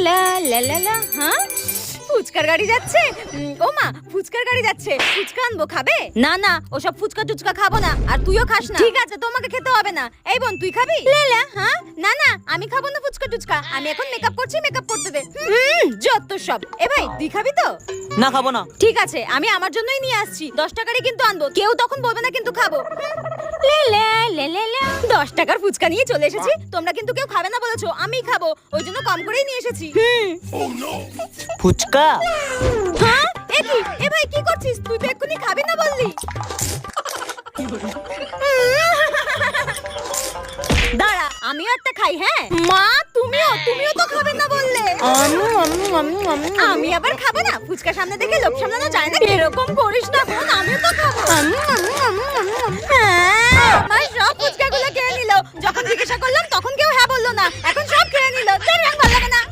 লা লা লা লা। হ্যাঁ, ফুচকার গাড়ি যাচ্ছে। ও মা, ফুচকার গাড়ি যাচ্ছে। ফুচকা আনবো, খাবে? না না, ওসব ফুচকা টুচকা খাবো না। আর তুইও খাস না। ঠিক আছে, তোমাকে খেতে হবে না। এই বোন, তুই খাবি? লেলা, হ্যাঁ? না না, আমি খাবো না ফুচকা টুচকা। আমি এখন মেকআপ করছি, মেকআপ করতে দে। যত সব। এ ভাই, তুই খাবি তো? না, খাবো না। ঠিক আছে, আমি আমার জন্যই নিয়ে আসছি। 10 টাকারই কিন্তু আনবো। কেউ তখন বলবে না কিন্তু খাবো। লেলা লে লে লে। 10 টাকার ফুচকা নিয়ে চলে এসেছি। তোমরা কিন্তু কেউ খাবে না বলেছো, আমিই খাবো। ওই জন্য কম করেই নিয়ে এসেছি। ফুচকা? হ্যাঁ, এ কি? এ ভাই, কি করছিস? তুই তো এক্ষুনি খাবি না বললি। দাঁড়া, আমিও একটা খাই। হ্যাঁ মা, তুমিও তো খাবে না বললে। আমি আবার খাবো না? ফুচকা সামনে দেখে লোভ সামলানো যায় না। এরকম করিস না বোন, আমিও তো খাবো। আমার সব ফুচকা